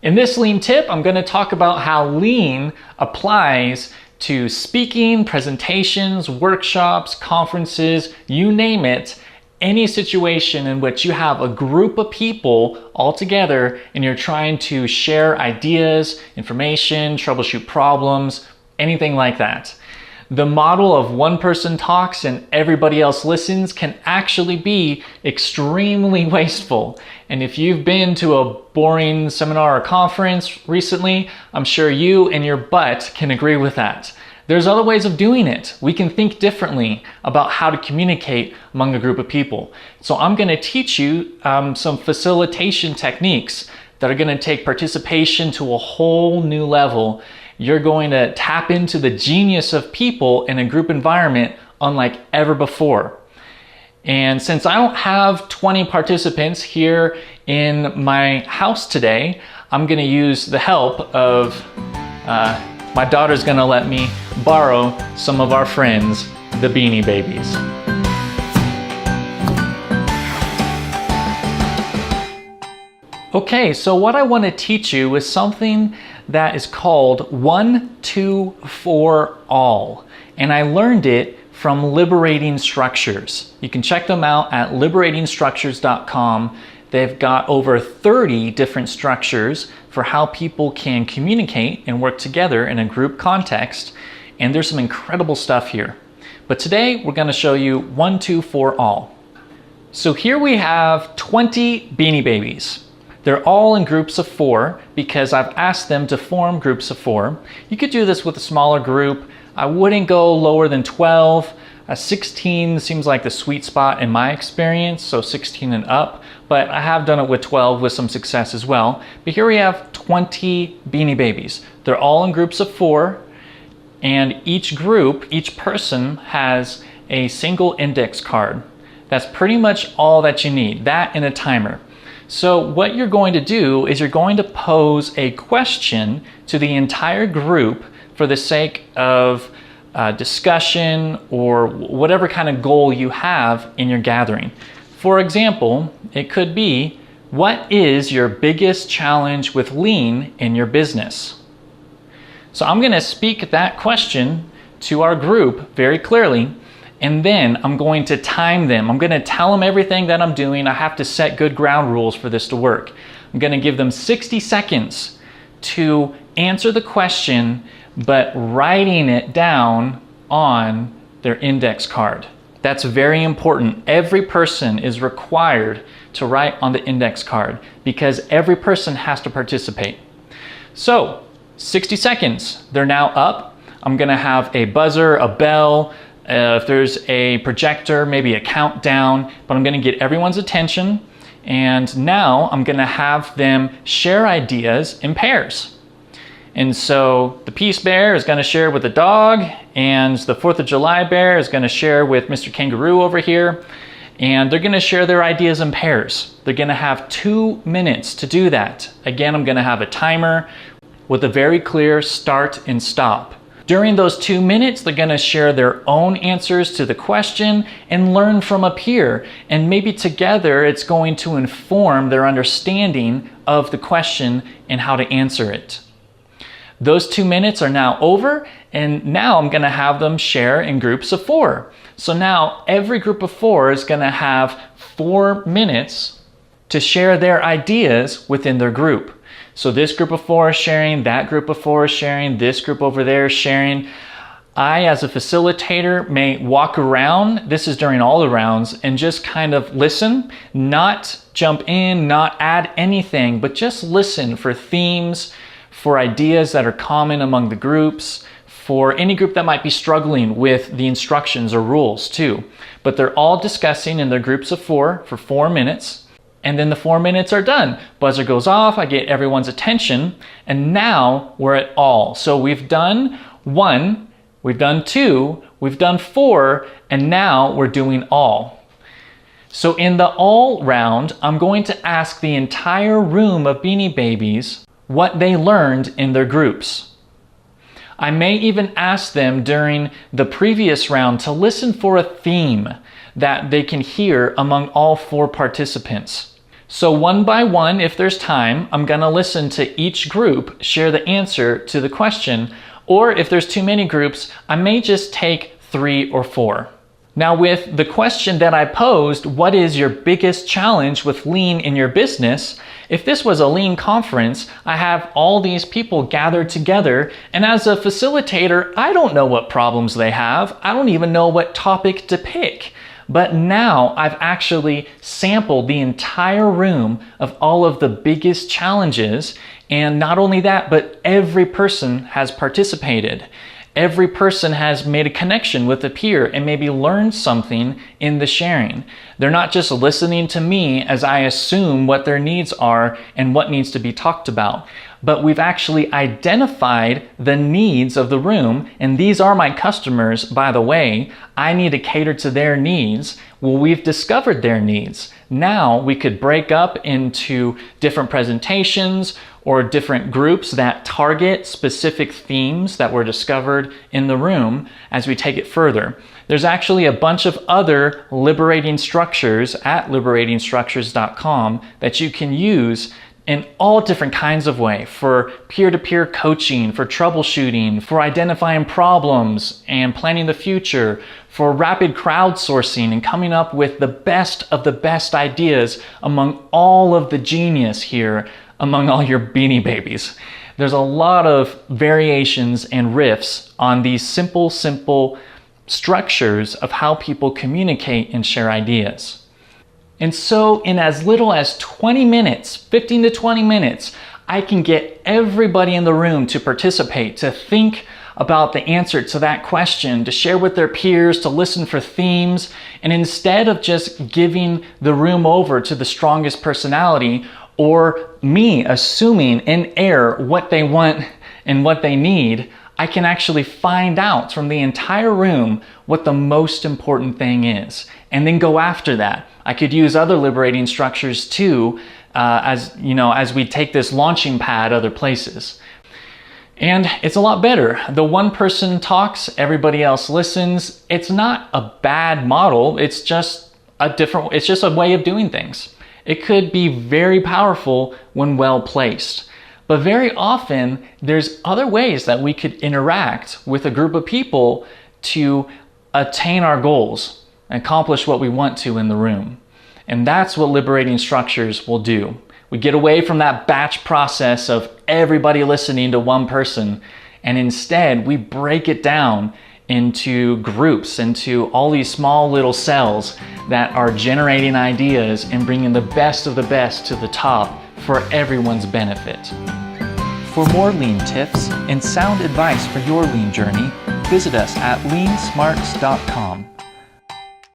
In this Lean tip, I'm going to talk about how Lean applies to speaking, presentations, workshops, conferences, you name it, any situation in which you have a group of people all together and you're trying to share ideas, information, troubleshoot problems, anything like that. The model of one person talks and everybody else listens can actually be extremely wasteful. And if you've been to a boring seminar or conference recently, I'm sure you and your butt can agree with that. There's other ways of doing it. We can think differently about how to communicate among a group of people. So I'm going to teach you some facilitation techniques that are going to take participation to a whole new level. You're going to tap into the genius of people in a group environment unlike ever before. And since I don't have 20 participants here in my house today, I'm going to use the help of my daughter's going to let me borrow some of our friends, the Beanie Babies. Okay, so what I want to teach you is something that is called 1, 2, 4, all. And I learned it from Liberating Structures. You can check them out at liberatingstructures.com. They've got over 30 different structures for how people can communicate and work together in a group context. And there's some incredible stuff here. But today we're going to show you 1, 2, 4, all. So here we have 20 Beanie Babies. They're all in groups of 4 because I've asked them to form groups of 4. You could do this with a smaller group. I wouldn't go lower than 12. 16 seems like the sweet spot in my experience, so 16 and up. But I have done it with 12 with some success as well. But here we have 20 Beanie Babies. They're all in groups of 4, and each group, each person has a single index card. That's pretty much all that you need, that and a timer. So what you're going to do is you're going to pose a question to the entire group for the sake of discussion or whatever kind of goal you have in your gathering. For example, it could be, what is your biggest challenge with Lean in your business? So I'm going to speak that question to our group very clearly. And then I'm going to time them. I'm going to tell them everything that I'm doing. I have to set good ground rules for this to work. I'm going to give them 60 seconds to answer the question, but writing it down on their index card. That's very important. Every person is required to write on the index card because every person has to participate. So 60 seconds, they're now up. I'm going to have a buzzer, a bell, if there's a projector, maybe a countdown, but I'm going to get everyone's attention. And now I'm going to have them share ideas in pairs. And so the Peace Bear is going to share with the dog, and the 4th of July Bear is going to share with Mr. Kangaroo over here. And they're going to share their ideas in pairs. They're going to have 2 minutes to do that. Again, I'm going to have a timer with a very clear start and stop. During those 2 minutes, they're going to share their own answers to the question and learn from a peer. And maybe together it's going to inform their understanding of the question and how to answer it. Those 2 minutes are now over, and now I'm going to have them share in groups of 4. So now every group of 4 is going to have 4 minutes to share their ideas within their group. So this group of 4 is sharing, that group of 4 is sharing, this group over there is sharing. I, as a facilitator, may walk around, this is during all the rounds, and just kind of listen, not jump in, not add anything, but just listen for themes, for ideas that are common among the groups, for any group that might be struggling with the instructions or rules too. But they're all discussing in their groups of 4 for 4 minutes. And then the 4 minutes are done. Buzzer goes off, I get everyone's attention, and now we're at all. So we've done 1, we've done 2, we've done 4, and now we're doing all. So in the all round, I'm going to ask the entire room of Beanie Babies what they learned in their groups. I may even ask them during the previous round to listen for a theme that they can hear among all 4 participants. So one by one, if there's time, I'm gonna listen to each group share the answer to the question, or if there's too many groups, I may just take 3 or 4. Now with the question that I posed, what is your biggest challenge with lean in your business? If this was a lean conference, I have all these people gathered together, and as a facilitator, I don't know what problems they have. I don't even know what topic to pick. But now I've actually sampled the entire room of all of the biggest challenges, and not only that, but every person has participated. Every person has made a connection with a peer and maybe learned something in the sharing. They're not just listening to me as I assume what their needs are and what needs to be talked about, but we've actually identified the needs of the room, and these are my customers, by the way. I need to cater to their needs. Well, we've discovered their needs. Now we could break up into different presentations or different groups that target specific themes that were discovered in the room as we take it further. There's actually a bunch of other liberating structures at liberatingstructures.com that you can use in all different kinds of way, for peer-to-peer coaching, for troubleshooting, for identifying problems and planning the future, for rapid crowdsourcing and coming up with the best of the best ideas among all of the genius here, among all your beanie babies. There's a lot of variations and riffs on these simple structures of how people communicate and share ideas. And so in as little as 20 minutes, 15 to 20 minutes, I can get everybody in the room to participate, to think about the answer to that question, to share with their peers, to listen for themes. And instead of just giving the room over to the strongest personality, or me assuming in error what they want and what they need, I can actually find out from the entire room what the most important thing is, and then go after that. I could use other liberating structures too, as we take this launching pad other places. And it's a lot better. The one person talks, everybody else listens. It's not a bad model. It's just a way of doing things. It could be very powerful when well placed. But very often, there's other ways that we could interact with a group of people to attain our goals, accomplish what we want to in the room. And that's what liberating structures will do. We get away from that batch process of everybody listening to one person, and instead we break it down into groups, into all these small little cells that are generating ideas and bringing the best of the best to the top for everyone's benefit. For more lean tips and sound advice for your lean journey, visit us at leansmarts.com.